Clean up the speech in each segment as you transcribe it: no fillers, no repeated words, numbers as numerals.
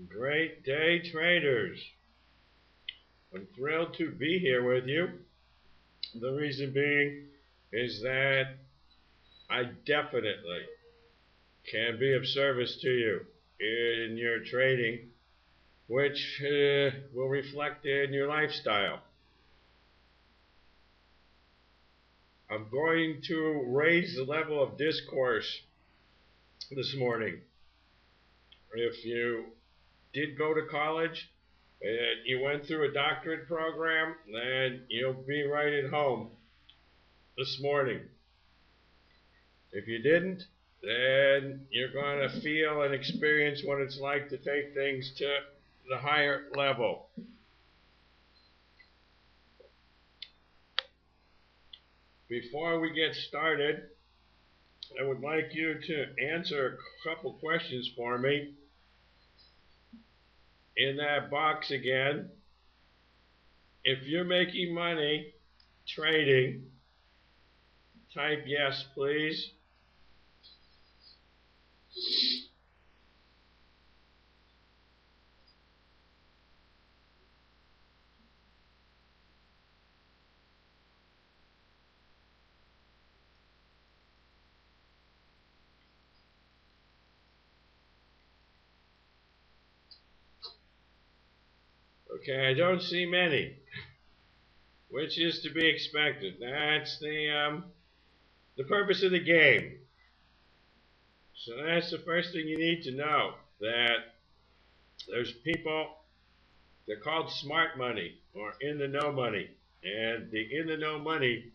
Great day, traders. I'm thrilled to be here with you. The reason being is that I definitely can be of service to you in your trading, which will reflect in your lifestyle. I'm going to raise the level of discourse this morning. If you did go to college and you went through a doctorate program, then you'll be right at home this morning. If you didn't, then you're going to feel and experience what it's like to take things to the higher level. Before we get started, I would like you to answer a couple questions for me. In that box again, if you're making money trading, type yes, please. Okay, I don't see many, which is to be expected. That's the purpose of the game. So that's the first thing you need to know, that there's people, they're called smart money or in the know money. And the in the know money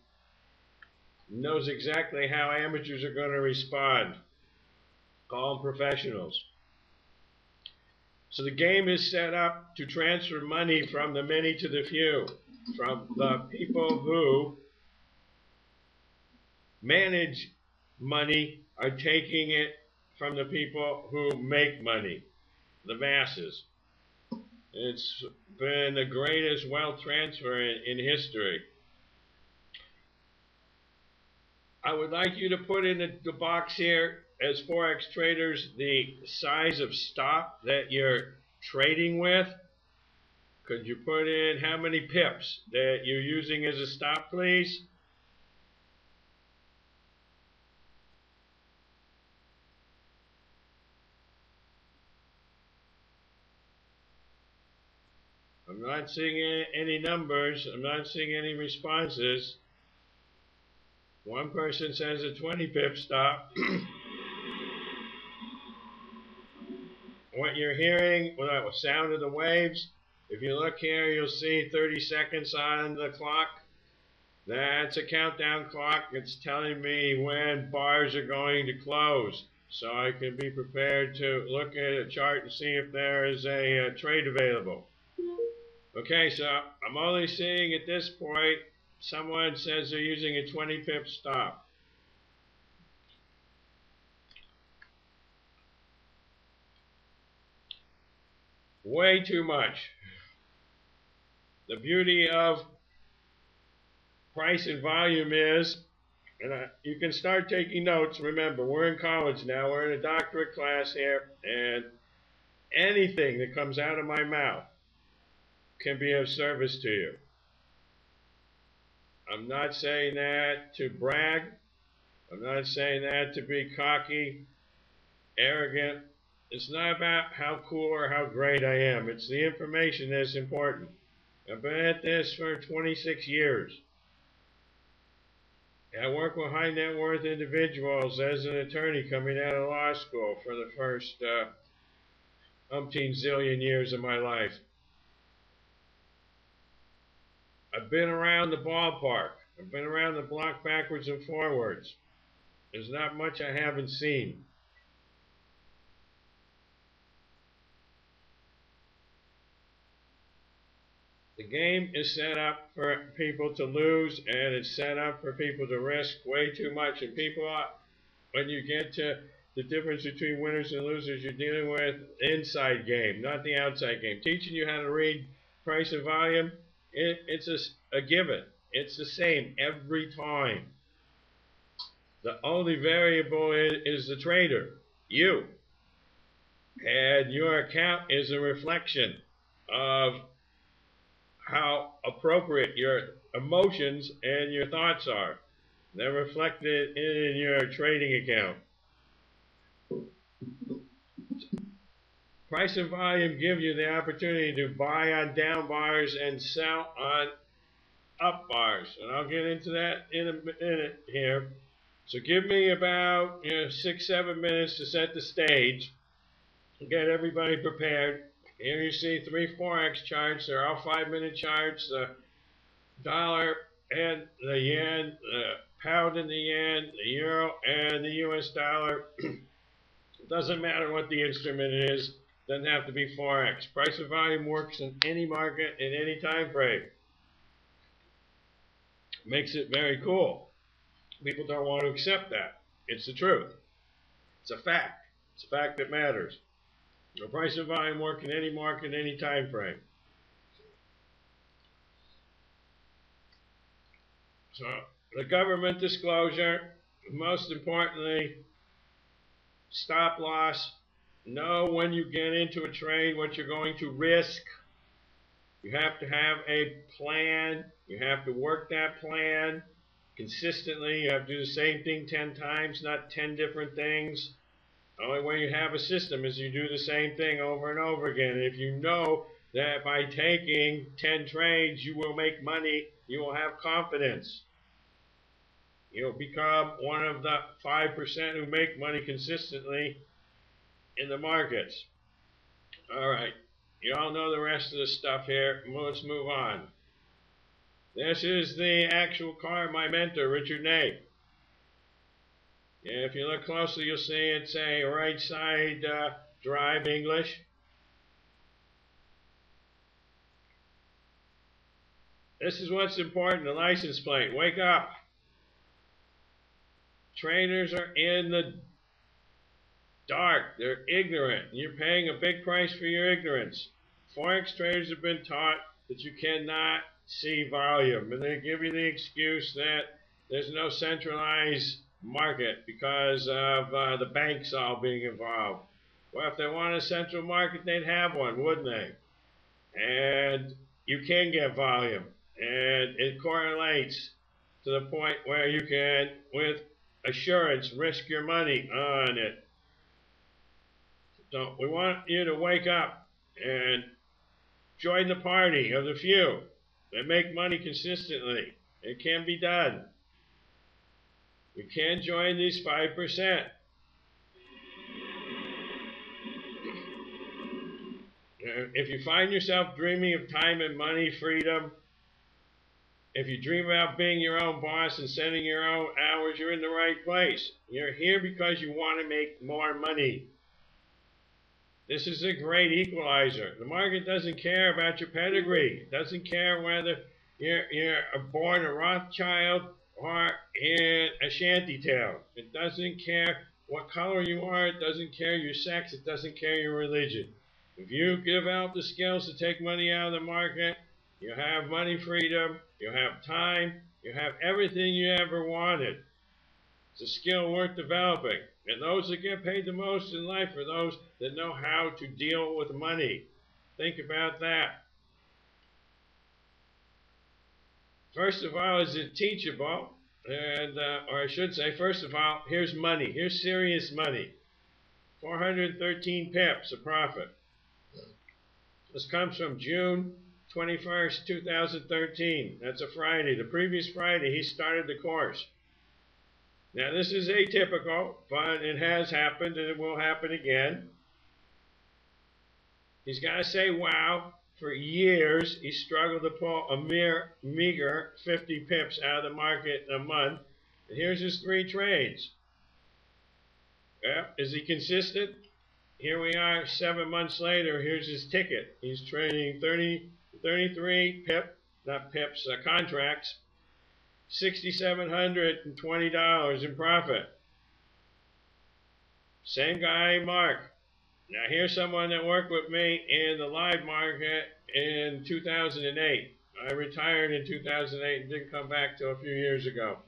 knows exactly how amateurs are going to respond. Call them professionals. So the game is set up to transfer money from the many to the few, from the people who manage money are taking it from the people who make money, the masses. It's been the greatest wealth transfer in history. I would like you to put in the box here, as Forex traders, the size of stock that you're trading with. Could you put in how many pips that you're using as a stop, please? I'm not seeing any numbers. I'm not seeing any responses. One person says a 20 pip stop. What you're hearing, well, the sound of the waves, if you look here, you'll see 30 seconds on the clock. That's a countdown clock. It's telling me when bars are going to close, so I can be prepared to look at a chart and see if there is a trade available. Okay, so I'm only seeing at this point someone says they're using a 20 pip stop. Way too much. The beauty of price and volume is, and you can start taking notes. Remember, we're in college now. We're in a doctorate class here, and anything that comes out of my mouth can be of service to you. I'm not saying that to brag. I'm not saying that to be cocky, arrogant. It's not about how cool or how great I am. It's the information that's important. I've been at this for 26 years. I work with high net worth individuals as an attorney coming out of law school for the first umpteen zillion years of my life. I've been around the ballpark. I've been around the block backwards and forwards. There's not much I haven't seen. The game is set up for people to lose, and it's set up for people to risk way too much. And people, when you get to the difference between winners and losers, you're dealing with inside game, not the outside game. Teaching you how to read price and volume, it's a given. It's the same every time. The only variable is the trader, you. And your account is a reflection of how appropriate your emotions and your thoughts are. They're reflected in your trading account. Price and volume give you the opportunity to buy on down bars and sell on up bars. And I'll get into that in a minute here. So give me about 6-7 minutes to set the stage and get everybody prepared. Here you see 3 Forex charts. They're all 5-minute charts. The dollar and the yen, the pound and the yen, the euro and the US dollar. It doesn't matter what the instrument is. Doesn't have to be Forex. Price and volume works in any market in any time frame. Makes it very cool. People don't want to accept that. It's the truth. It's a fact. It's a fact that matters. The price and volume work in any market, any time frame. So the government disclosure, most importantly, stop loss. Know when you get into a trade what you're going to risk. You have to have a plan. You have to work that plan consistently. You have to do the same thing 10 times, not 10 different things. The only way you have a system is you do the same thing over and over again. If you know that by taking 10 trades you will make money, you will have confidence. You'll become one of the 5% who make money consistently in the markets. All right. You all know the rest of the stuff here. Let's move on. This is the actual car of my mentor, Richard Ney. If you look closely, you'll see it's a right side drive English. This is what's important, the license plate. Wake up. Traders are in the dark. They're ignorant. You're paying a big price for your ignorance. Forex traders have been taught that you cannot see volume, and they give you the excuse that there's no centralized market because of the banks all being involved. Well, if they want a central market, they'd have one, wouldn't they? And you can get volume, and it correlates to the point where you can, with assurance, risk your money on it. So we want you to wake up and join the party of the few that make money consistently. It can be done. You can join these 5%. If you find yourself dreaming of time and money freedom, if you dream about being your own boss and setting your own hours, you're in the right place. You're here because you want to make more money. This is a great equalizer. The market doesn't care about your pedigree. It doesn't care whether you're born a Rothschild or in a shantytown. It doesn't care what color you are. It doesn't care your sex. It doesn't care your religion. If you give out the skills to take money out of the market, you have money freedom, you have time, you have everything you ever wanted. It's a skill worth developing. And those that get paid the most in life are those that know how to deal with money. Think about that. First of all, is it teachable? And, or I should say, first of all, here's money. Here's serious money. 413 pips of profit. This comes from June 21st, 2013. That's a Friday. The previous Friday, he started the course. Now, this is atypical, but it has happened and it will happen again. He's got to say wow. For years, he struggled to pull a meager 50 pips out of the market in a month. And here's his 3 trades. Well, is he consistent? Here we are 7 months later. Here's his ticket. He's trading 33 contracts, $6,720 in profit. Same guy, Mark. Now here's someone that worked with me in the live market in 2008. I retired in 2008 and didn't come back till a few years ago.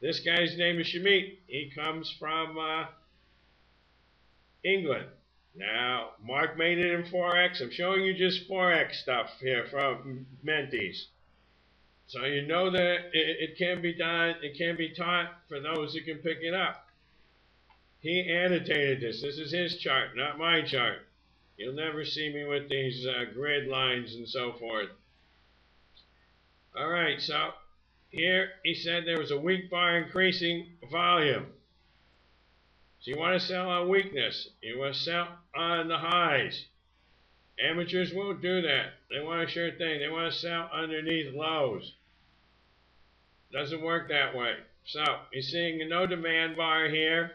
This guy's name is Shamit. He comes from England. Now, Mark made it in Forex. I'm showing you just Forex stuff here from mentees. So you know that it can be done, it can be taught for those who can pick it up. He annotated this. This is his chart, not my chart. You'll never see me with these grid lines and so forth. All right, so here he said there was a weak bar increasing volume. So you want to sell on weakness. You want to sell on the highs. Amateurs won't do that. They want a sure thing. They want to sell underneath lows. Doesn't work that way. So you're seeing a no demand bar here.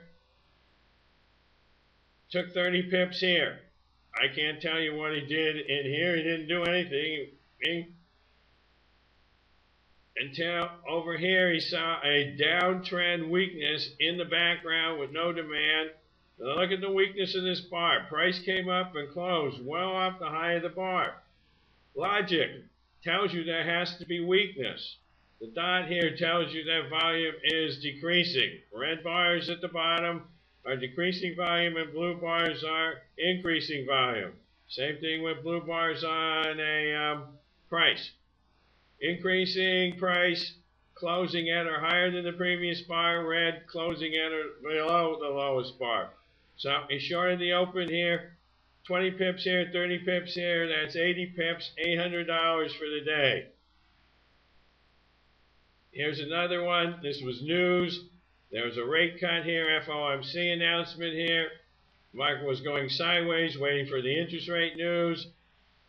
Took 30 pips here. I can't tell you what he did in here. He didn't do anything. Until over here he saw a downtrend weakness in the background with no demand. Now look at the weakness of this bar. Price came up and closed well off the high of the bar. Logic tells you there has to be weakness. The dot here tells you that volume is decreasing. Red bars at the bottom are decreasing volume and blue bars are increasing volume. Same thing with blue bars on a price. Increasing price, closing at or higher than the previous bar. Red, closing at or below the lowest bar. So he shorted the open here. 20 pips here, 30 pips here. That's 80 pips, $800 for the day. Here's another one. This was news. There was a rate cut here, FOMC announcement here. Market was going sideways, waiting for the interest rate news.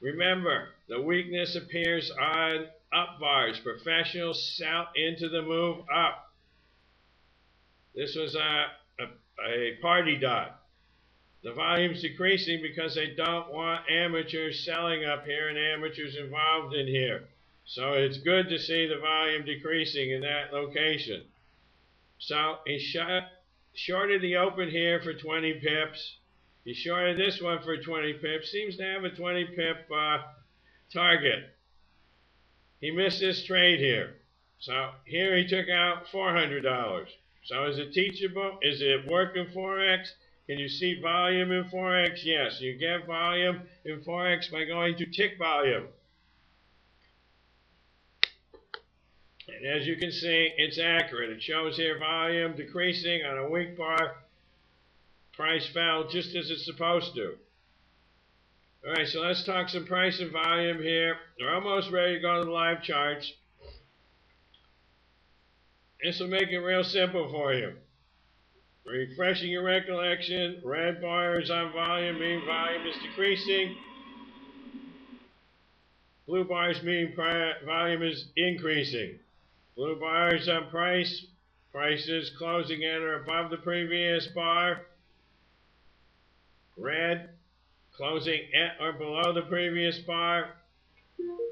Remember, the weakness appears on up bars. Professionals sell into the move up. This was a party dot. The volume's decreasing because they don't want amateurs selling up here and amateurs involved in here. So it's good to see the volume decreasing in that location. So he shorted the open here for 20 pips. He shorted this one for 20 pips. Seems to have a 20 pip target. He missed this trade here. So here he took out $400. So is it teachable? Is it working Forex? Can you see volume in Forex? Yes, you get volume in Forex by going to tick volume. And as you can see, it's accurate. It shows here volume decreasing on a weak bar. Price fell just as it's supposed to. All right, so let's talk some price and volume here. We're almost ready to go to the live charts. This will make it real simple for you. Refreshing your recollection, red bars on volume mean volume is decreasing. Blue bars mean volume is increasing. Blue bars on price, price is closing at or above the previous bar. Red, closing at or below the previous bar.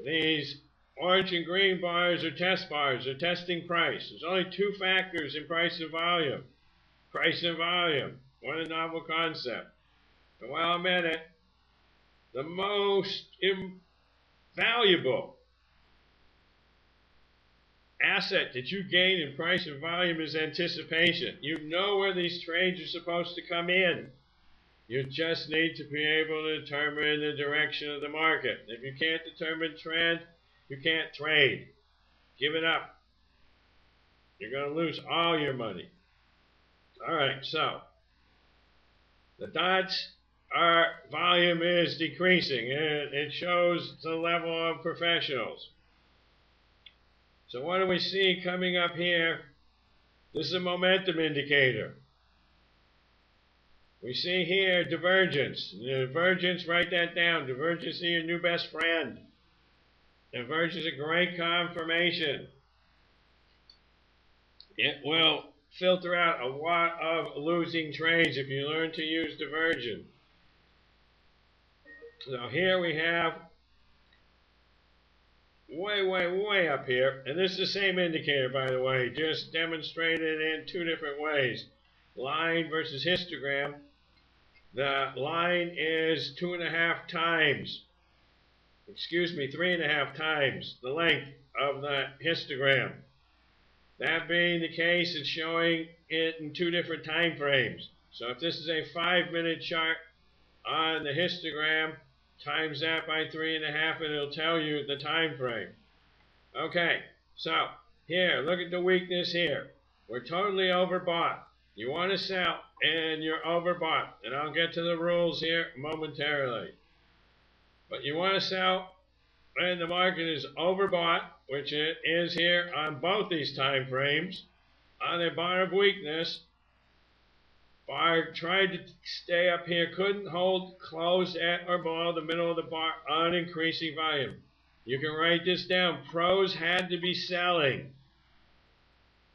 These orange and green bars are test bars, they're testing price. There's only two factors in price and volume. Price and volume. What a novel concept. And while I'm at it, the most valuable asset that you gain in price and volume is anticipation. You know where these trades are supposed to come in. You just need to be able to determine the direction of the market. If you can't determine trend, you can't trade. Give it up. You're going to lose all your money. All right, so the dots are volume is decreasing. It shows the level of professionals. So what do we see coming up here? This is a momentum indicator. We see here divergence. Divergence, write that down. Divergence is your new best friend. Divergence is a great confirmation. It will filter out a lot of losing trades if you learn to use divergence. So here we have way up here, and this is the same indicator, by the way, just demonstrated in two different ways. Line versus histogram. The line is 2.5 times, 3.5 times the length of the histogram. That being the case, it's showing it in two different time frames. So if this is a 5-minute chart, on the histogram, times that by 3.5, and it'll tell you the time frame. Okay, so here, look at the weakness here. We're totally overbought. You want to sell, and you're overbought. And I'll get to the rules here momentarily. But you want to sell, and the market is overbought, which it is here on both these time frames. On a bar of weakness, bar tried to stay up here, couldn't hold, closed at or below the middle of the bar on increasing volume. You can write this down. Pros had to be selling.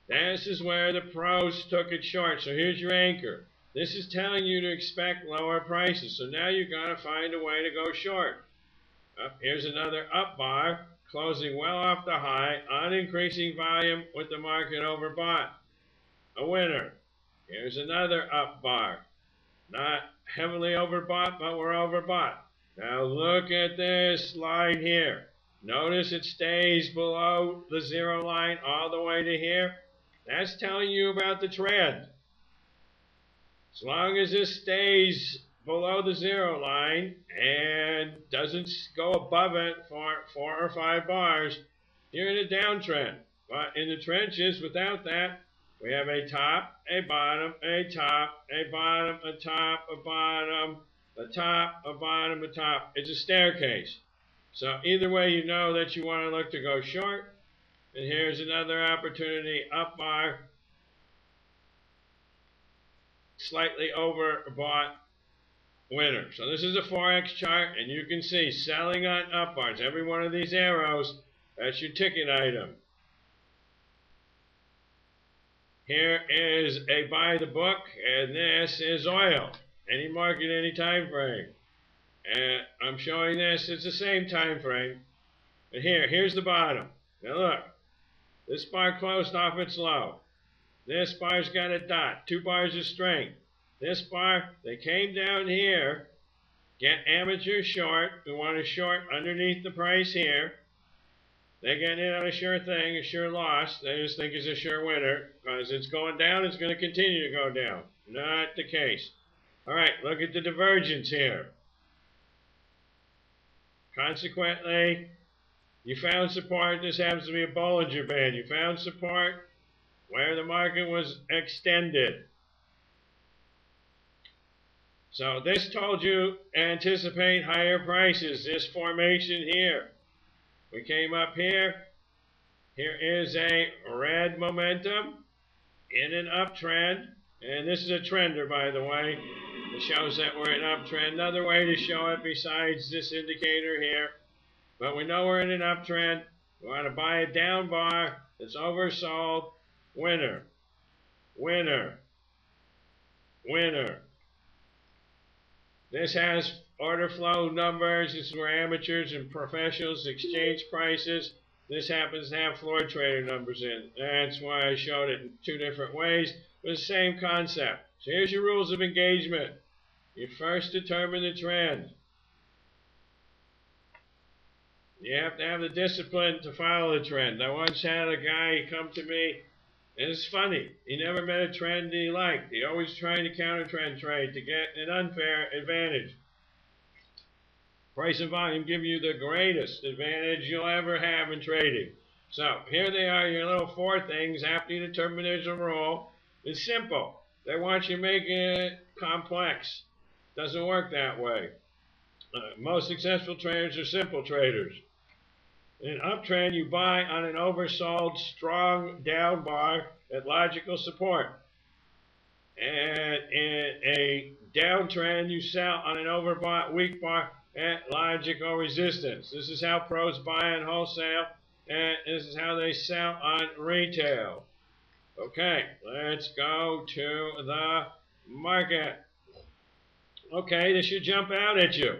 This is where the pros took it short. So here's your anchor. This is telling you to expect lower prices. So now you've got to find a way to go short. Here's another up bar, closing well off the high on increasing volume with the market overbought. A winner. Here's another up bar. Not heavily overbought, but we're overbought. Now look at this line here. Notice it stays below the zero line all the way to here. That's telling you about the trend. As long as this stays below the zero line and doesn't go above it for 4 or 5 bars, you're in a downtrend. But in the trenches, without that, we have a top, a bottom, a top, a bottom, a top, a bottom, a top, a bottom, a top. It's a staircase. So either way, you know that you want to look to go short. And here's another opportunity, up bar, slightly overbought, winner. So this is a Forex chart, and you can see selling on up bars. Every one of these arrows, that's your ticket item. Here is a buy the book, and this is oil. Any market, any time frame. And I'm showing this, it's the same time frame. And here's the bottom. Now look, this bar closed off its low. This bar's got a dot, 2 bars of strength. This bar, they came down here, get amateur short, who want to short underneath the price here. They get in on a sure thing, a sure loss. They just think it's a sure winner because it's going down, it's going to continue to go down. Not the case. All right, look at the divergence here. Consequently, you found support. This happens to be a Bollinger Band. You found support where the market was extended. So this told you anticipate higher prices. This formation here. We came up here. Here is a red momentum in an uptrend. And this is a trender, by the way. It shows that we're in an uptrend. Another way to show it besides this indicator here. But we know we're in an uptrend. We want to buy a down bar that's oversold. Winner. Winner. Winner. This has order flow numbers. This is where amateurs and professionals exchange prices. This happens to have floor trader numbers in. That's why I showed it in 2 different ways. But the same concept. So here's your rules of engagement. You first determine the trend. You have to have the discipline to follow the trend. I once had a guy come to me, and it's funny. He never met a trend he liked. He always trying to counter-trend trade to get an unfair advantage. Price and volume give you the greatest advantage you'll ever have in trading. So here they are, your little 4 things after you determine there's a rule. It's simple. They want you making it complex. Doesn't work that way. Most successful traders are simple traders. In an uptrend, you buy on an oversold, strong down bar at logical support. And in a downtrend, you sell on an overbought, weak bar at logical resistance. This is how pros buy on wholesale, and this is how they sell on retail. Okay, let's go to the market. Okay, this should jump out at you.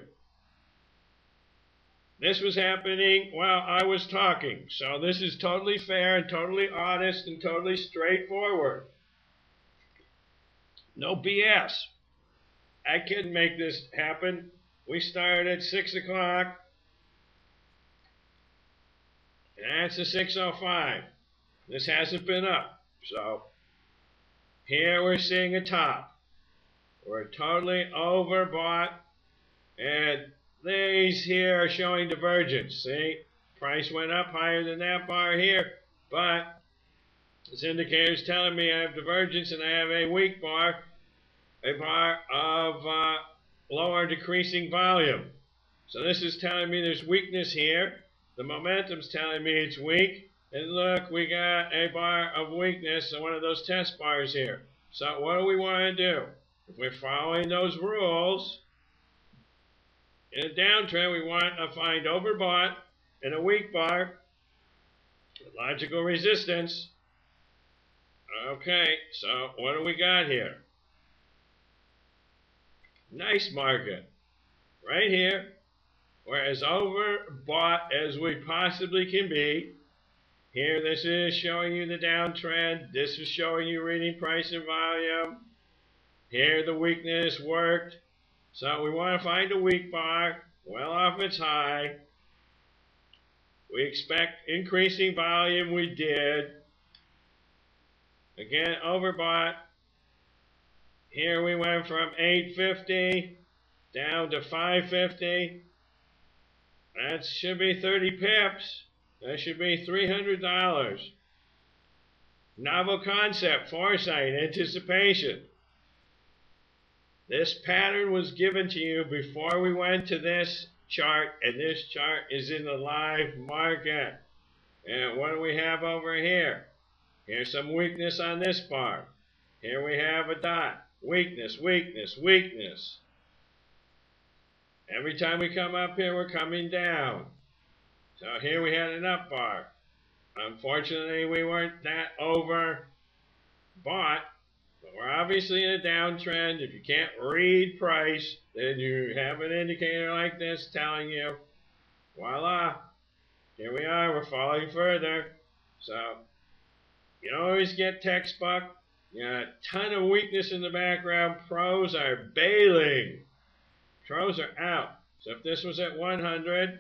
This was happening while I was talking. So this is totally fair and totally honest and totally straightforward. No BS. I couldn't make this happen. We started at 6 o'clock. And that's a 6:05. This hasn't been up. So here we're seeing a top. We're totally overbought And these here are showing divergence. See, price went up higher than that bar here, but this indicator is telling me I have divergence and I have a weak bar, a bar of lower decreasing volume. So this is telling me there's weakness here. The momentum's telling me it's weak. And look, we got a bar of weakness on one of those test bars here. So what do we want to do? If we're following those rules, in a downtrend, we want to find overbought and a weak bar, logical resistance. Okay, so what do we got here? Nice market right here. We're as overbought as we possibly can be. Here, this is showing you the downtrend. This is showing you reading price and volume. Here, the weakness worked. So we want to find a weak bar, well off its high. We expect increasing volume. We did. Again, overbought. Here we went from 850 down to 550. That should be 30 pips. That should be $300. Novel concept, foresight, anticipation. This pattern was given to you before we went to this chart, and this chart is in the live market. And what do we have over here? Here's some weakness on this bar. Here we have a dot. Weakness, weakness, weakness. Every time we come up here, we're coming down. So here we had an up bar. Unfortunately, we weren't that overbought, but we're obviously in a downtrend. If you can't read price, then you have an indicator like this telling you, voila, here we are, we're falling further. So you always get textbook. You got a ton of weakness in the background. Pros are bailing. Pros are out. So if this was at 100,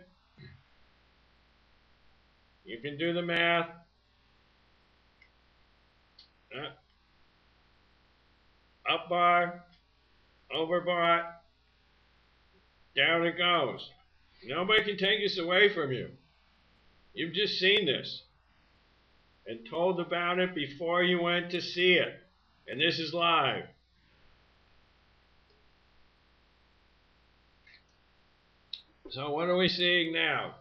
you can do the math. Up bar, overbought, down it goes. Nobody can take this away from you. You've just seen this and told about it before you went to see it. And this is live. So what are we seeing now?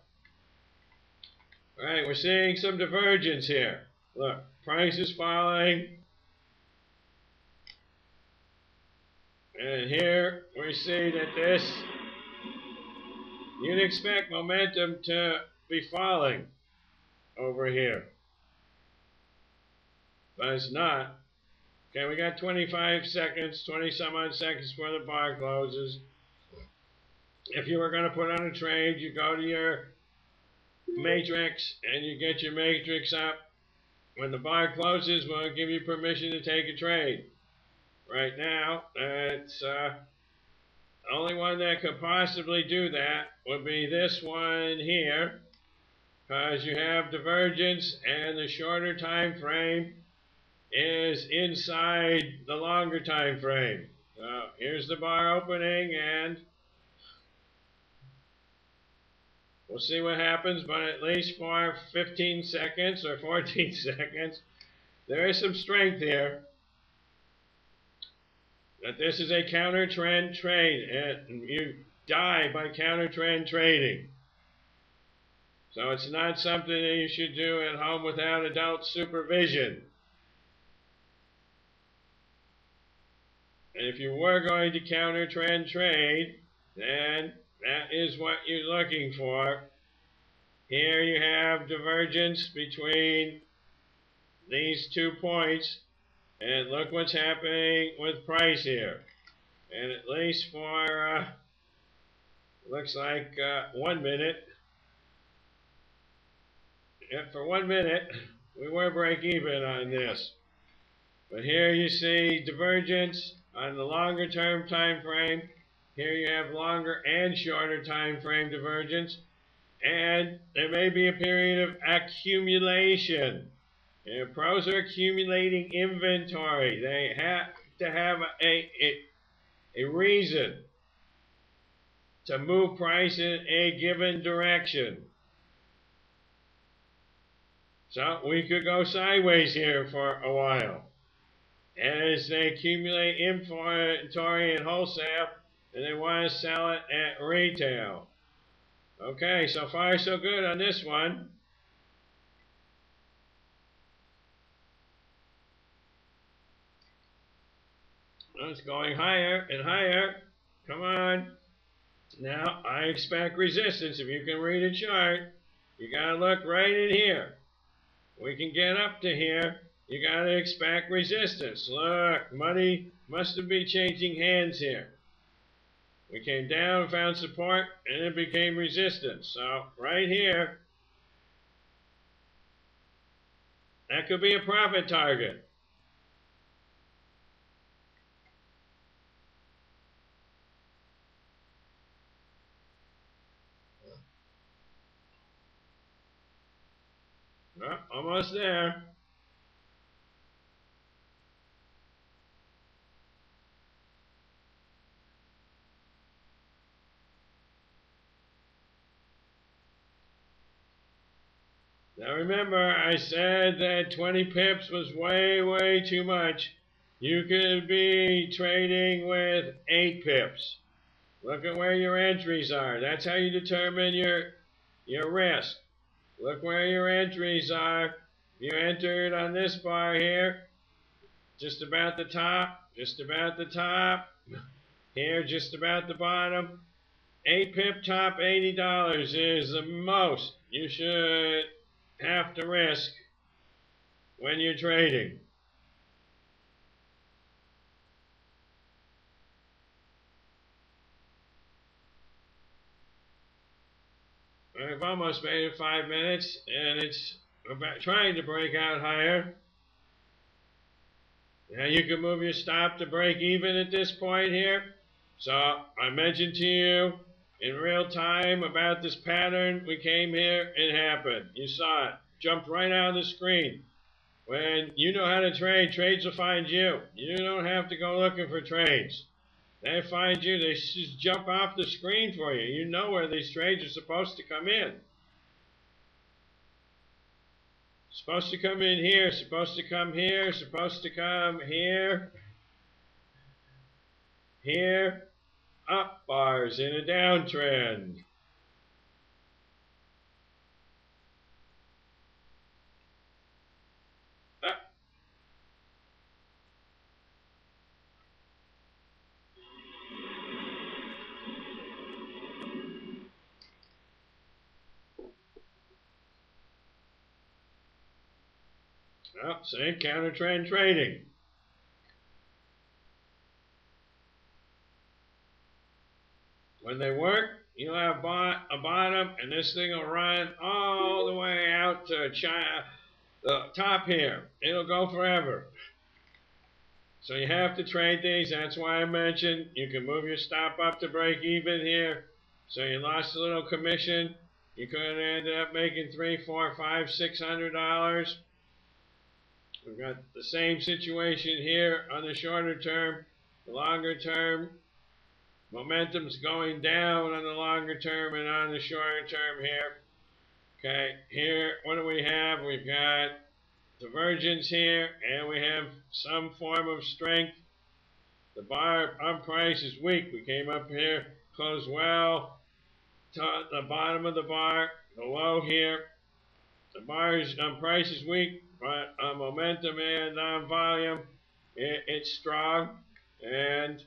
All right, we're seeing some divergence here. Look, price is falling. And here we see that this, you'd expect momentum to be falling over here. But it's not. Okay, we got 25 seconds, 20 some odd seconds before the bar closes. If you were going to put on a trade, you go to your matrix and you get your matrix up. When the bar closes, we'll give you permission to take a trade. Right now, it's the only one that could possibly do that would be this one here, because you have divergence and the shorter time frame is inside the longer time frame. So here's the bar opening, and we'll see what happens, but at least for 15 seconds or 14 seconds, there is some strength here. That this is a counter trend trade, and you die by counter trend trading. So it's not something that you should do at home without adult supervision. And if you were going to counter trend trade, then that is what you're looking for. Here you have divergence between these 2 points. And look what's happening with price here. And at least for, looks like 1 minute. And for 1 minute, we were break even on this. But here you see divergence on the longer term time frame. Here you have longer and shorter time frame divergence. And there may be a period of accumulation. And pros are accumulating inventory. They have to have a reason to move price in a given direction. So we could go sideways here for a while as they accumulate inventory in wholesale and they want to sell it at retail. Okay, so far so good on this one. It's going higher and higher. Come on. Now, I expect resistance. If you can read a chart, you got to look right in here. We can get up to here. You got to expect resistance. Look, money must have been changing hands here. We came down, found support, and it became resistance. So, right here, that could be a profit target. Well, almost there. Now remember, I said that 20 pips was way, way too much. You could be trading with 8 pips. Look at where your entries are. That's how you determine your risk. Look where your entries are. You entered on this bar here, just about the top, just about the top. Here, just about the bottom. 8 pip top, $80 is the most you should have to risk when you're trading. I've almost made it 5 minutes, and it's about trying to break out higher. Now you can move your stop to break even at this point here. So I mentioned to you in real time about this pattern. We came here, it happened. You saw it. Jumped right out of the screen. When you know how to trade, trades will find you. You don't have to go looking for trades. They find you. They just jump off the screen for you. You know where these trades are supposed to come in. Supposed to come in here, supposed to come here, supposed to come here, here, up bars in a downtrend. Up. Oh, see, counter trend trading. When they work, you'll have a bottom, and this thing will run all the way out to China, the top here. It'll go forever. So you have to trade these. That's why I mentioned you can move your stop up to break even here. So you lost a little commission. You could have ended up making $300, $400, $500, $600. We've got the same situation here on the shorter term. The longer term, momentum's going down on the longer term and on the shorter term here. Okay, here, what do we have? We've got divergence here, and we have some form of strength. The bar on price is weak. We came up here, closed well to the bottom of the bar, the low here. The bar on price is weak, but on momentum and on volume, it's strong. And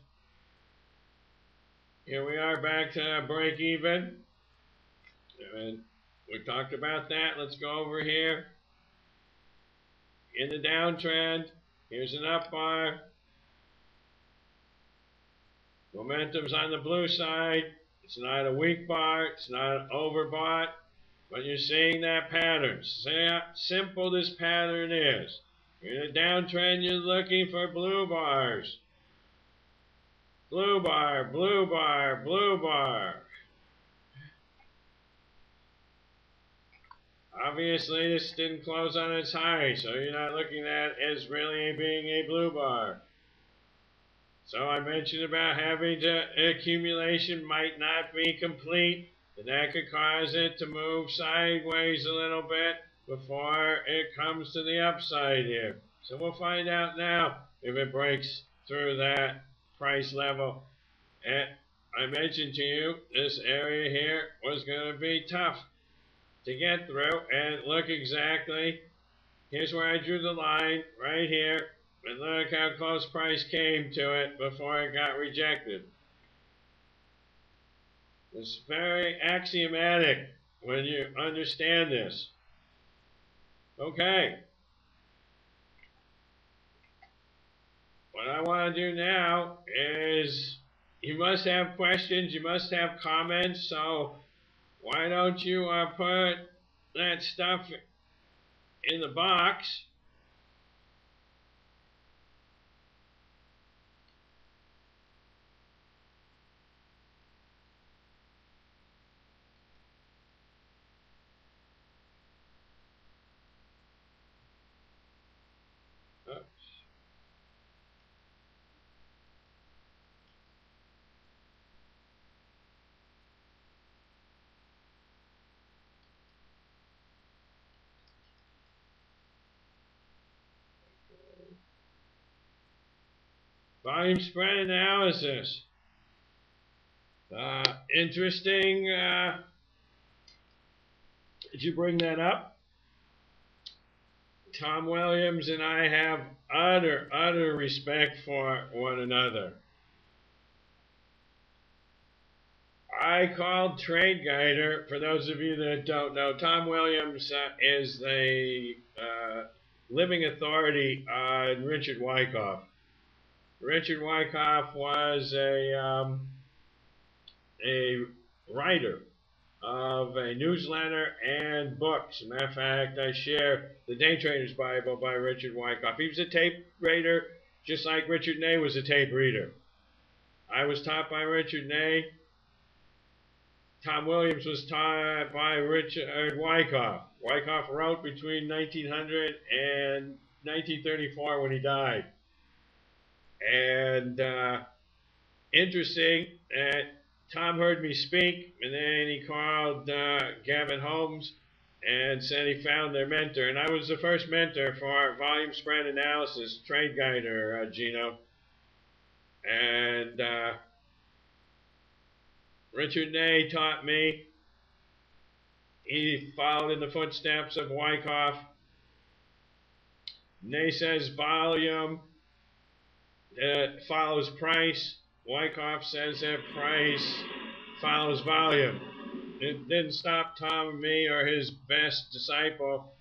here we are back to break even. And we talked about that. Let's go over here. In the downtrend, here's an up bar. Momentum's on the blue side. It's not a weak bar. It's not overbought. But you're seeing that pattern. See how simple this pattern is. In a downtrend, you're looking for blue bars. Blue bar, blue bar, blue bar. Obviously, this didn't close on its high, so you're not looking at it as really being a blue bar. So I mentioned about having to, accumulation might not be complete, and that could cause it to move sideways a little bit before it comes to the upside here. So we'll find out now if it breaks through that price level. And I mentioned to you this area here was going to be tough to get through, and look exactly, here's where I drew the line right here, and look how close price came to it before it got rejected. It's very axiomatic when you understand this. Okay. What I want to do now is, you must have questions, you must have comments, so why don't you put that stuff in the box. Volume spread analysis. Interesting. Did you bring that up? Tom Williams and I have utter respect for one another. I called Trade Guider, for those of you that don't know, Tom Williams is the living authority on Richard Wyckoff. Richard Wyckoff was a writer of a newsletter and books. As a matter of fact, I share the Day Trader's Bible by Richard Wyckoff. He was a tape reader, just like Richard Ney was a tape reader. I was taught by Richard Ney. Tom Williams was taught by Richard Wyckoff. Wyckoff wrote between 1900 and 1934 when he died. And interesting that Tom heard me speak, and then he called Gavin Holmes and said he found their mentor. And I was the first mentor for volume spread analysis, Trade Guider, Gino. And Richard Ney taught me. He followed in the footsteps of Wyckoff. Ney says volume follows price. Wyckoff says that price follows volume. It didn't stop Tom and me or his best disciple,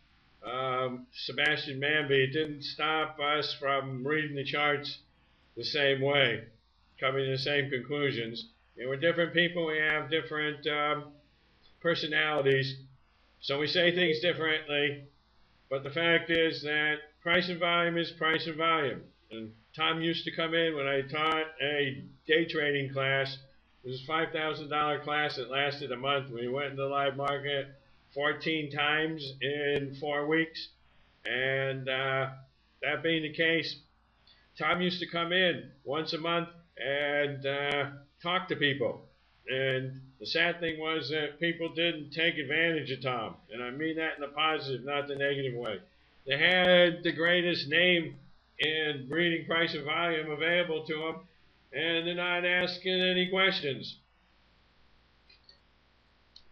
Sebastian Manby. It didn't stop us from reading the charts the same way, coming to the same conclusions. And we're different people. We have different personalities, so we say things differently. But the fact is that price and volume is price and volume. And Tom used to come in when I taught a day trading class. It was a $5,000 class that lasted a month. We went into the live market 14 times in 4 weeks. And that being the case, Tom used to come in once a month and talk to people. And the sad thing was that people didn't take advantage of Tom. And I mean that in the positive, not the negative way. They had the greatest name in reading price and volume available to them, and they're not asking any questions.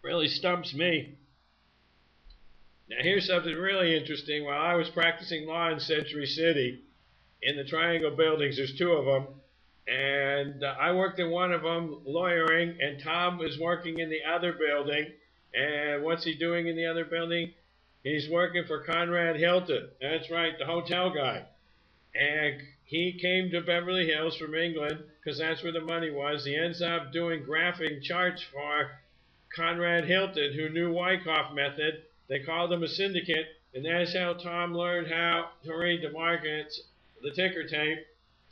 Really stumps me. Now here's something really interesting. While I was practicing law in Century City, in the Triangle buildings, there's 2 of them, and I worked in one of them lawyering, and Tom was working in the other building. And what's he doing in the other building? He's working for Conrad Hilton. That's right, the hotel guy. And he came to Beverly Hills from England because that's where the money was. He ends up doing graphing charts for Conrad Hilton, who knew Wyckoff method. They called him a syndicate, and that's how Tom learned how to read the markets, the ticker tape,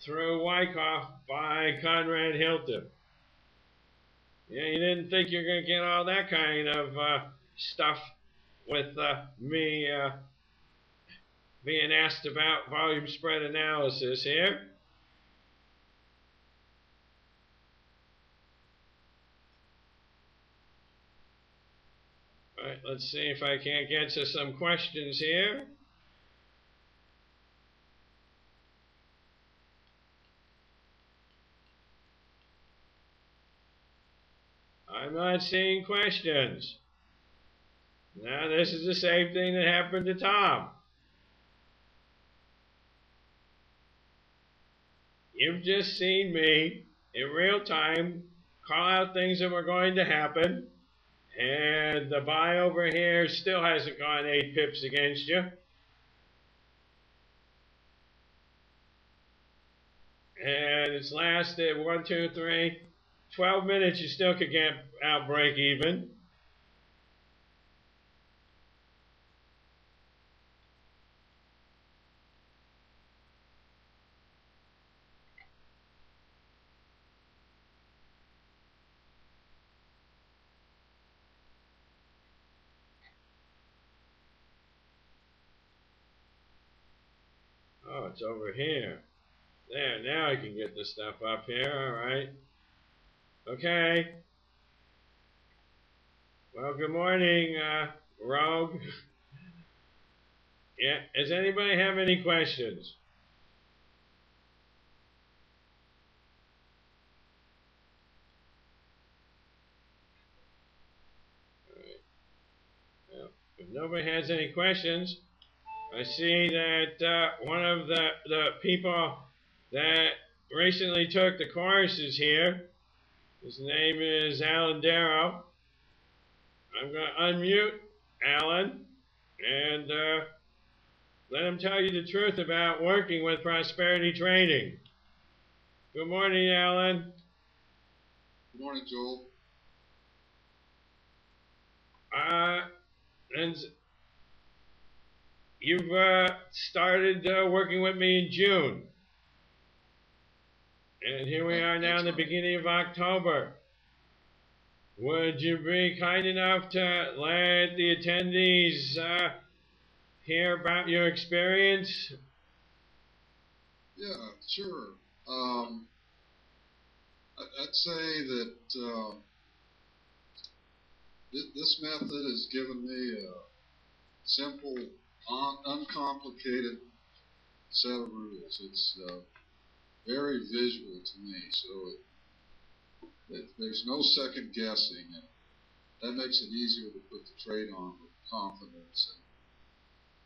through Wyckoff by Conrad Hilton. Yeah, you didn't think you're going to get all that kind of stuff with me being asked about volume spread analysis here. All right, let's see if I can't get to some questions here. I'm not seeing questions. Now, this is the same thing that happened to Tom. You've just seen me in real time call out things that were going to happen, and the buy over here still hasn't gone 8 pips against you. And it's lasted 12 minutes. You still could get out break even. Oh, it's over here. There, now I can get the stuff up here. All right. Okay. Well, good morning, Rogue. Yeah, does anybody have any questions? All right. Well, if nobody has any questions, I see that one of the people that recently took the course is here. His name is Alan Darrow. I'm going to unmute Alan and let him tell you the truth about working with prosperity trading. Good morning, Alan. Good morning, Joel. And you've started working with me in June. And here we are now in the beginning of October. Would you be kind enough to let the attendees hear about your experience? Yeah, sure. I'd say that this method has given me a simple, uncomplicated set of rules. It's very visual to me, so there's no second guessing. And that makes it easier to put the trade on with confidence. And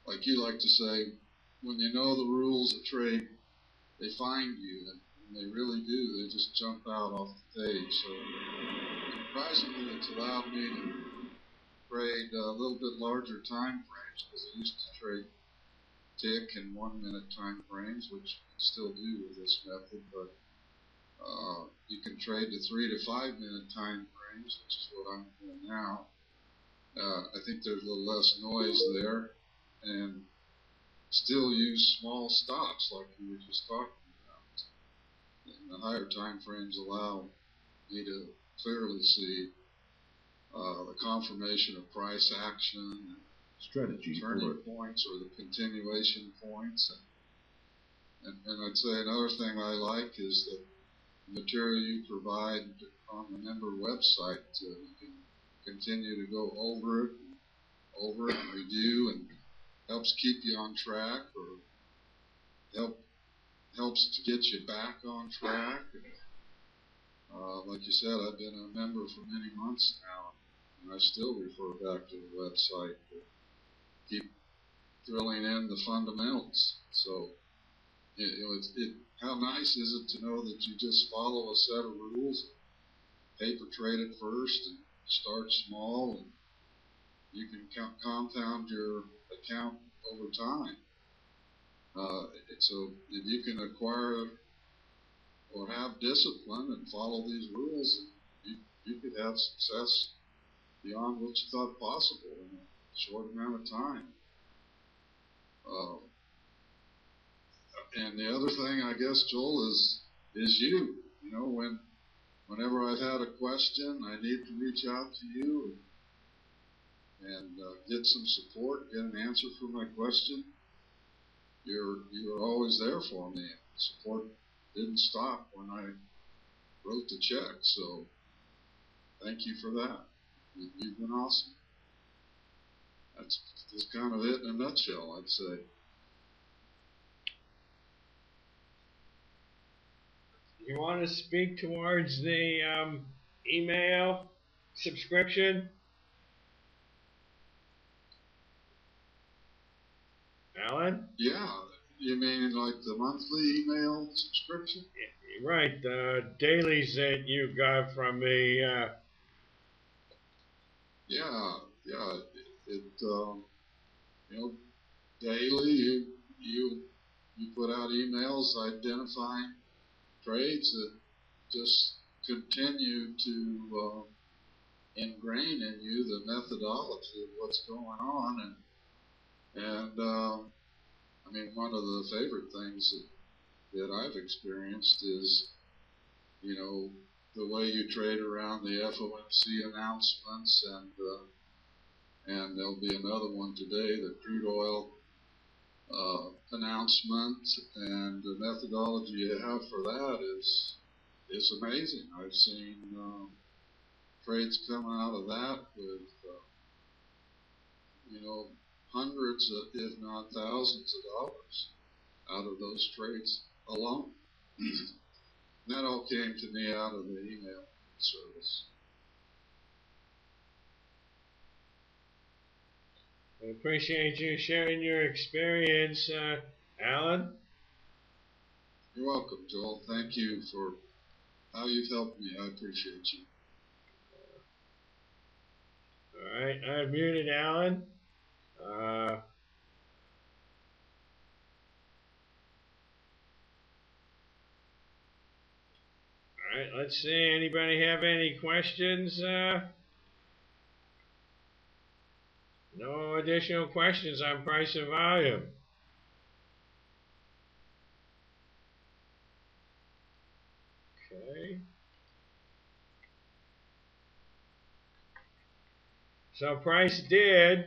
like you like to say, when you know the rules of trade, they find you, and they really do. They just jump out off the page. So surprisingly, it's allowed me to trade a little bit larger time frames, because I used to trade tick and 1 minute time frames, which you can still do with this method, but you can trade to 3 to 5 minute time frames, which is what I'm doing now. I think there's a little less noise there, and still use small stops like you were just talking about. And the higher time frames allow me to clearly see the confirmation of price action, strategy, turning points, or the continuation points. And I'd say another thing I like is the material you provide on the member website. You can continue to go over it and review, and helps keep you on track, or helps to get you back on track. Like you said, I've been a member for many months now, and I still refer back to the website to keep drilling in the fundamentals. So, how nice is it to know that you just follow a set of rules, paper trade it first, and start small, and you can compound your account over time. So if you can acquire or have discipline and follow these rules, you could have success beyond what you thought possible in a short amount of time. And the other thing, I guess, Joel, is you. You know, whenever I've had a question, I need to reach out to you and get some support, get an answer for my question. You're always there for me. Support didn't stop when I wrote the check, so thank you for that. You've been awesome. That's kind of it in a nutshell, I'd say. You want to speak towards the email subscription, Alan? Yeah, you mean like the monthly email subscription? Right, the dailies that you got from me. Yeah, yeah. You know, daily you put out emails identifying trades that just continue to ingrain in you the methodology of what's going on, and I mean, one of the favorite things that I've experienced is, you know, the way you trade around the FOMC announcements, and there'll be another one today, the crude oil announcement, and the methodology you have for that is amazing. I've seen trades come out of that with you know, hundreds of, if not thousands of dollars out of those trades alone. That all came to me out of the email service. I appreciate you sharing your experience, Alan. You're welcome, Joel. Thank you for how you've helped me. I appreciate you. All right, I've muted Alan. All right, let's see. Anybody have any questions? No additional questions on price and volume. Okay. So price did.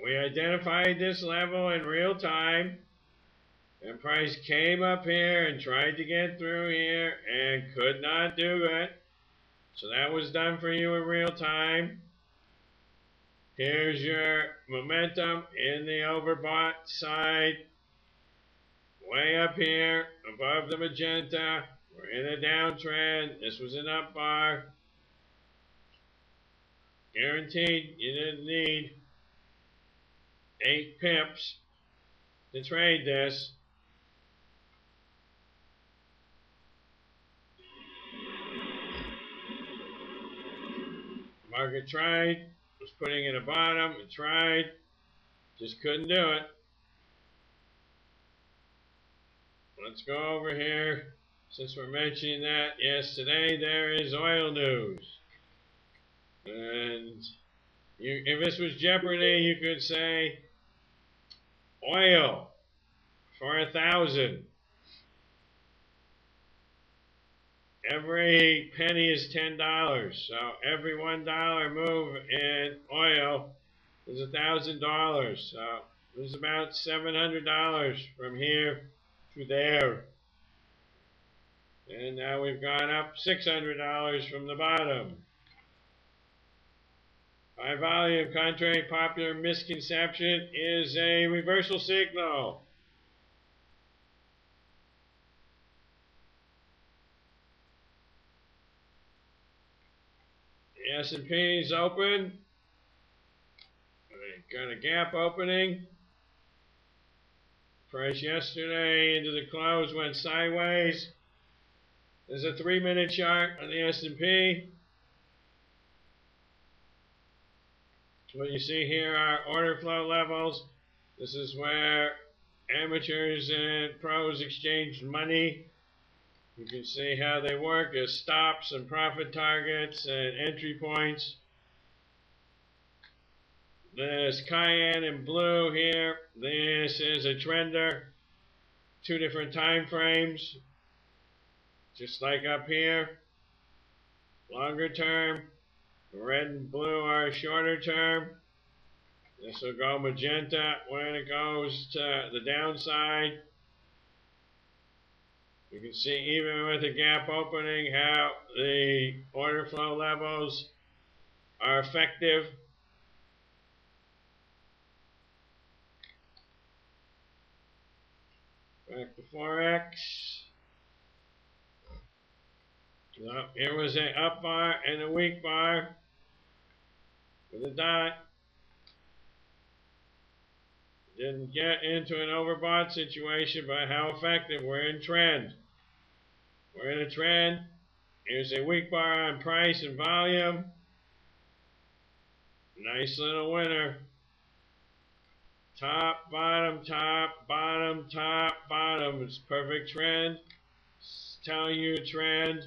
We identified this level in real time. And price came up here and tried to get through here and could not do it. So that was done for you in real time. Here's your momentum in the overbought side. Way up here above the magenta. We're in a downtrend. This was an up bar. Guaranteed you didn't need 8 pips to trade this. Market tried, was putting in a bottom, it tried, just couldn't do it. Let's go over here. Since we're mentioning that, yes, today there is oil news. And if this was Jeopardy, you could say oil for 1,000. Every penny is $10. So every $1 move in oil is $1,000. So there's about $700 from here to there. And now we've gone up $600 from the bottom. High volume, contrary popular misconception, is a reversal signal. The S&P is open. Got a gap opening. Price yesterday into the close went sideways. There's a 3-minute chart on the S&P. What you see here are order flow levels. This is where amateurs and pros exchange money. You can see how they work as stops and profit targets and entry points. There's cayenne in blue here. This is a trender. 2 different time frames. Just like up here. Longer term. Red and blue are shorter term. This will go magenta when it goes to the downside. You can see even with a gap opening how the order flow levels are effective. Back to Forex. So here was an up bar and a weak bar with a dot. Didn't get into an overbought situation, but how effective? We're in trend. We're in a trend. Here's a weak bar on price and volume. Nice little winner. Top, bottom, top, bottom, top, bottom. It's perfect trend. It's telling you a trend.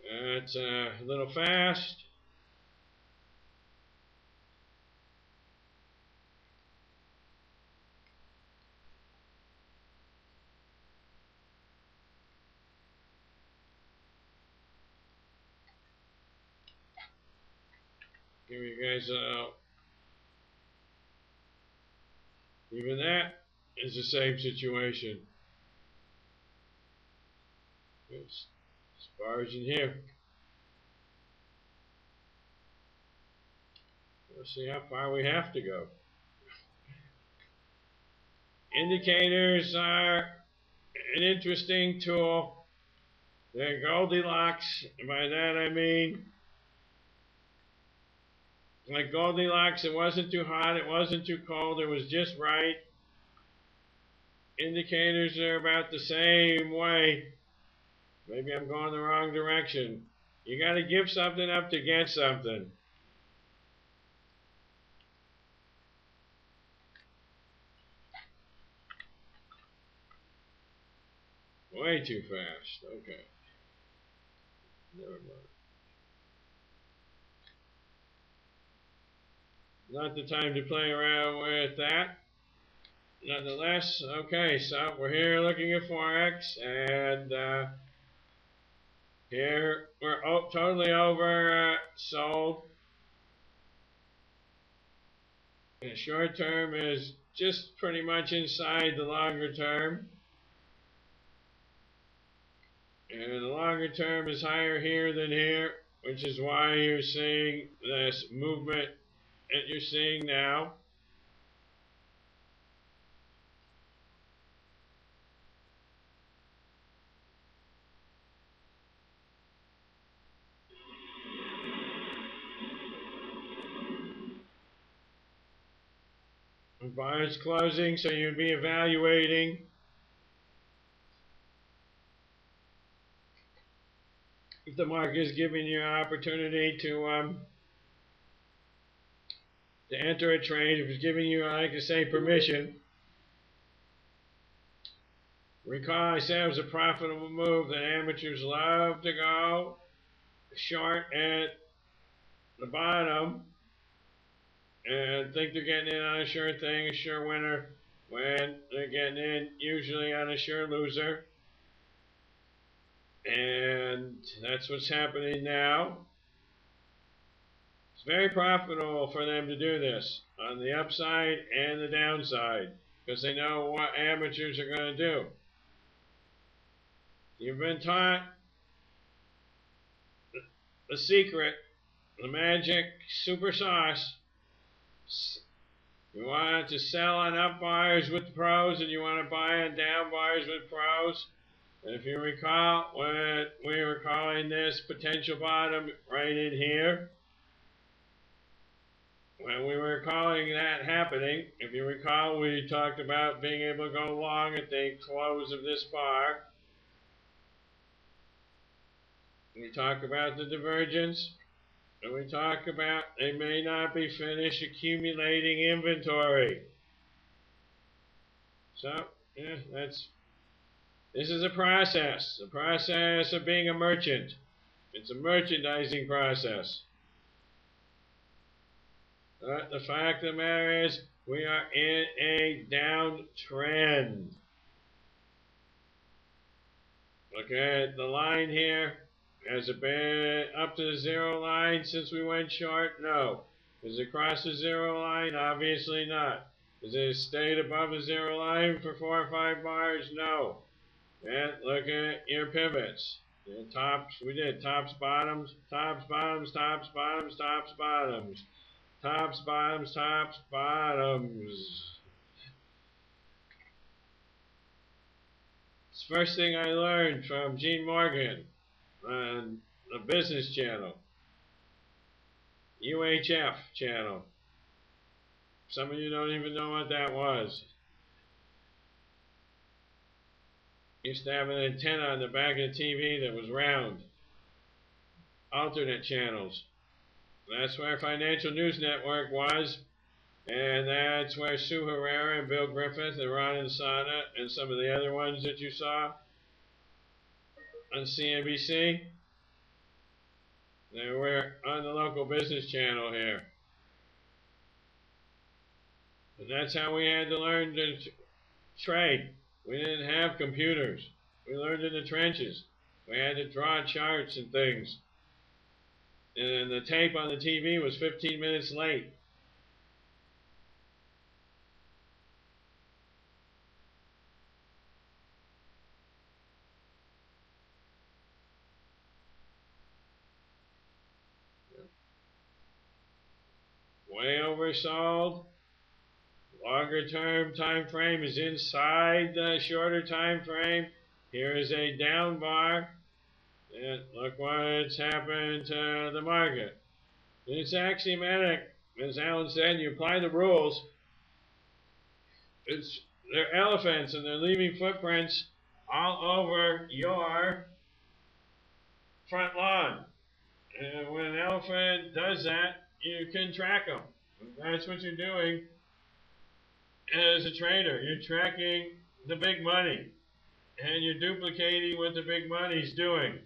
It's a little fast. Give you guys even that is the same situation. It's bars in here. Let's see how far we have to go. Indicators are an interesting tool. They're Goldilocks. By that I mean, like Goldilocks, it wasn't too hot, it wasn't too cold, it was just right. Indicators are about the same way. Maybe I'm going the wrong direction. You got to give something up to get something. Way too fast. Okay. Never mind. Not the time to play around with that. Nonetheless, okay, so we're here looking at Forex, and here we're totally over sold. The short term is just pretty much inside the longer term. And the longer term is higher here than here, which is why you're seeing this movement that you're seeing now. The buyer's closing, so you'd be evaluating if the market is giving you an opportunity to enter a trade, if it's giving you, I like to say, permission. Recall I said it was a profitable move that amateurs love to go short at the bottom and think they're getting in on a sure thing, a sure winner, when they're getting in usually on a sure loser. And that's what's happening now. It's very profitable for them to do this on the upside and the downside because they know what amateurs are going to do. You've been taught the secret, the magic super sauce. You want to sell on up bars with pros and you want to buy on down bars with pros. And if you recall, when we were calling this potential bottom right in here, when we were calling that happening, if you recall, we talked about being able to go long at the close of this bar. We talk about the divergence, and we talk about they may not be finished accumulating inventory. So, yeah, this is a process of being a merchant. It's a merchandising process. But the fact of the matter is, we are in a downtrend. Look at the line here. Has it been up to the zero line since we went short? No. Has it crossed the zero line? Obviously not. Has it stayed above the zero line for 4 or 5 bars? No. And look at your pivots. Your tops, we did tops, bottoms, tops, bottoms, tops, bottoms, tops, bottoms, tops, bottoms, tops, bottoms. It's the first thing I learned from Gene Morgan on the Business Channel, UHF channel. Some of you don't even know what that was. Used to have an antenna on the back of the TV that was round. Alternate channels. That's where Financial News Network was, and that's where Sue Herrera and Bill Griffith and Ron Insana and some of the other ones that you saw on CNBC, they were on the local business channel here. And that's how we had to learn to trade. We didn't have computers. We learned in the trenches. We had to draw charts and things. And the tape on the TV was 15 minutes late. Way oversold. Longer term time frame is inside the shorter time frame. Here is a down bar. And look what's happened to the market. It's axiomatic. As Alan said, you apply the rules. They're elephants and they're leaving footprints all over your front lawn. And when an elephant does that, you can track them. That's what you're doing as a trader. You're tracking the big money and you're duplicating what the big money's doing.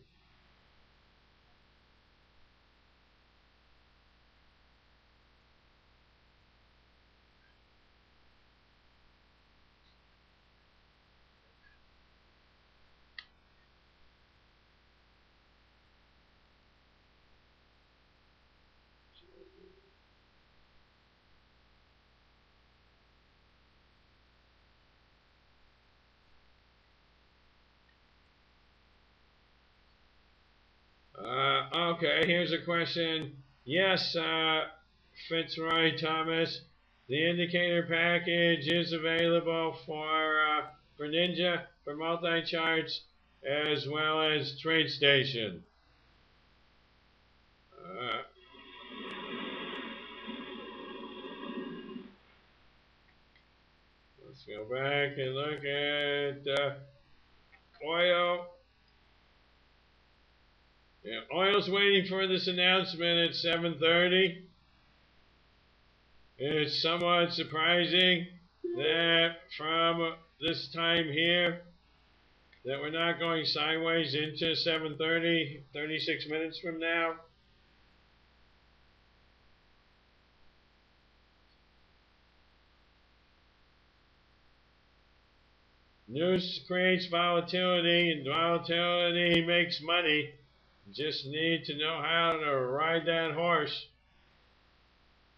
Okay, here's a question. Yes, Fitzroy Thomas, the indicator package is available for Ninja, for multi-charts, as well as TradeStation. Let's go back and look at oil. Yeah, oil's waiting for this announcement at 7:30. It's somewhat surprising that from this time here that we're not going sideways into 7:30, 36 minutes from now. News creates volatility, and volatility makes money. You just need to know how to ride that horse.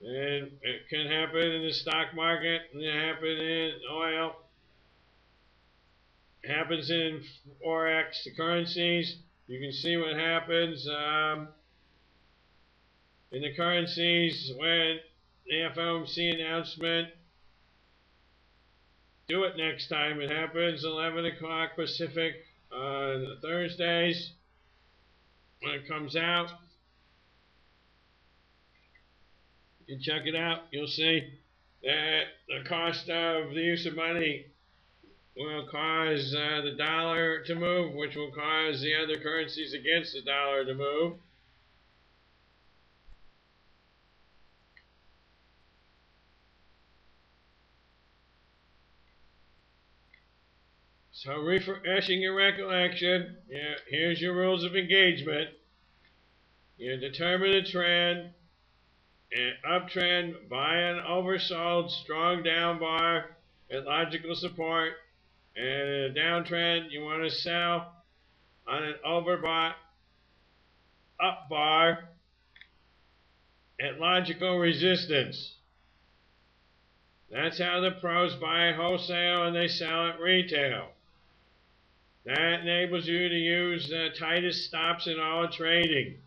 And it can happen in the stock market, and it can happen in oil. It happens in Forex, the currencies. You can see what happens in the currencies when the FOMC announcement. Do it next time. It happens 11 o'clock Pacific on Thursdays when it comes out. You can check it out. You'll see that the cost of the use of money will cause the dollar to move, which will cause the other currencies against the dollar to move. So refreshing your recollection, here's your rules of engagement. You determine a trend, an uptrend, buy an oversold strong down bar at logical support, and in a downtrend you want to sell on an overbought up bar at logical resistance. That's how the pros buy wholesale and they sell at retail. That enables you to use the tightest stops in all trading.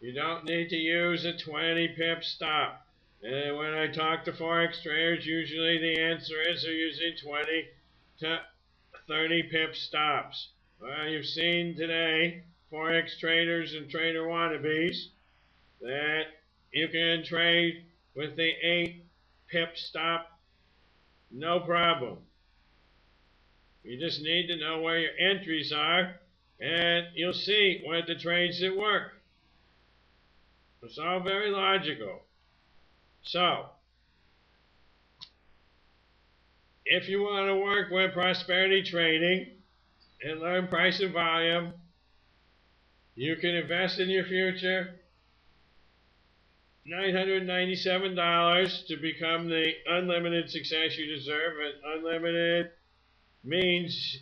You don't need to use a 20 pip stop. And when I talk to Forex traders, usually the answer is they're using 20 to 30 pip stops. Well, you've seen today, Forex traders and trader wannabes, that you can trade with the 8 pip stop, no problem. You just need to know where your entries are, and you'll see what the trades that work. It's all very logical. So, if you want to work with prosperity trading and learn price and volume, you can invest in your future $997 to become the unlimited success you deserve. And unlimited means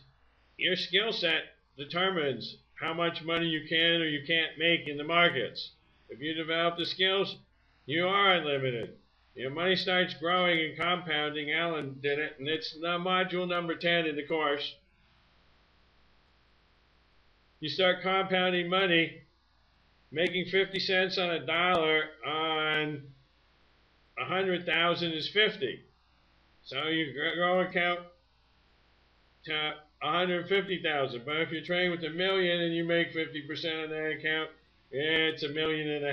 your skill set determines how much money you can or you can't make in the markets. If you develop the skills, you are unlimited. Your money starts growing and compounding. Alan did it, and it's module number 10 in the course. You start compounding money, making 50 cents on a dollar on 100,000 is 50. So you grow account to 150,000. But if you're trading with $1 million and you make 50% of that account, it's $1.5 million.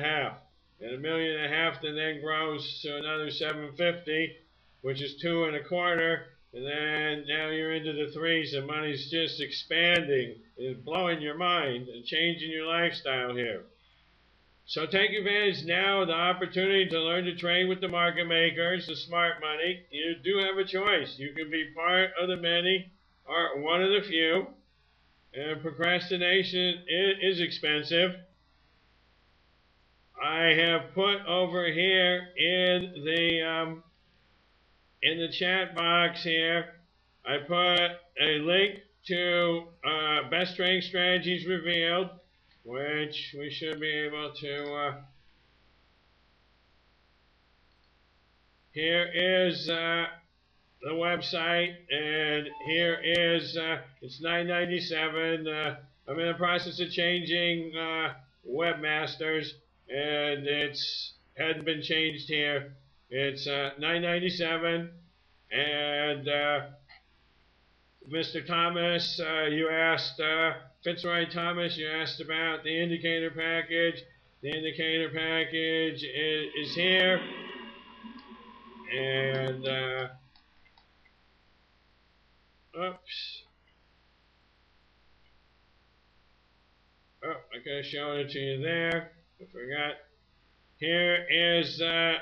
And $1.5 million then grows to another 750, which is 2.25. And then now you're into the threes, and money's just expanding. It's blowing your mind and changing your lifestyle here. So take advantage now of the opportunity to learn to trade with the market makers, the smart money. You do have a choice. You can be part of the many or one of the few. And procrastination is expensive. I have put over here in the chat box here, I put a link to Best Trading Strategies Revealed, which we should be able to. Here is the website, and here is it's $9.97. I'm in the process of changing webmasters, and it's hadn't been changed here. It's $9.97, and Mr. Thomas, you asked, Fitzroy Thomas, you asked about the indicator package. The indicator package is here, and oops. Oh, I could have shown it to you there. I forgot. Here is the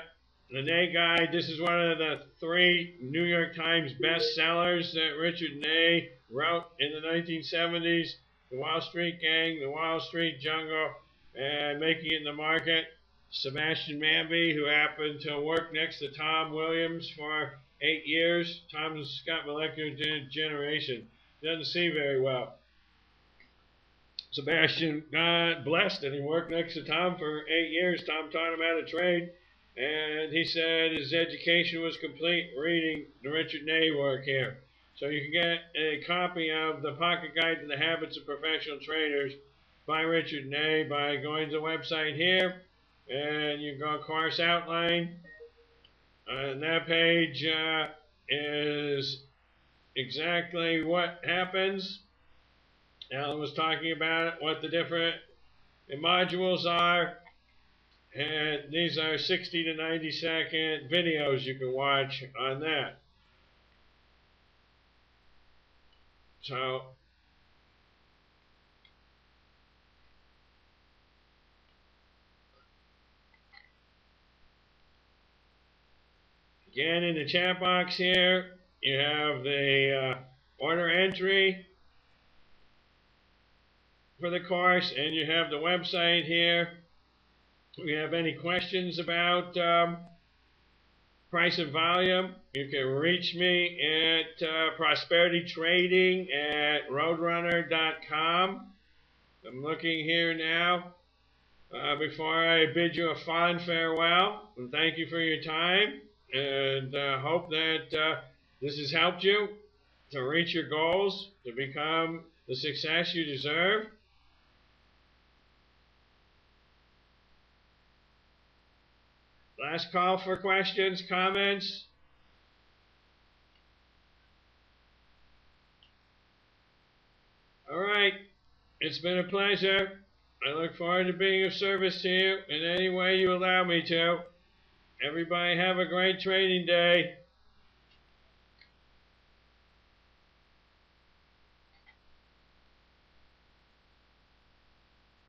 Ney Guide. This is one of the 3 New York Times bestsellers that Richard Ney wrote in the 1970s. The Wall Street Gang, The Wall Street Jungle, and Making It in the Market. Sebastian Manby, who happened to work next to Tom Williams for 8 years. Tom's got molecular degeneration. Doesn't see very well. Sebastian got blessed, and he worked next to Tom for 8 years. Tom taught him how to trade, and he said his education was complete reading the Richard Ney work here. So you can get a copy of the Pocket Guide to the Habits of Professional Traders by Richard Ney by going to the website here, and you go course outline. And that page is exactly what happens. Alan was talking about what the different modules are, and these are 60 to 90 second videos you can watch on that. So again, in the chat box here, you have the order entry for the course, and you have the website here. If you have any questions about price and volume, you can reach me at prosperitytrading@roadrunner.com. I'm looking here now. Before I bid you a fond farewell, and thank you for your time, and hope that this has helped you to reach your goals, to become the success you deserve? Last call for questions, comments. All right, it's been a pleasure. I look forward to being of service to you in any way you allow me to. Everybody have a great trading day.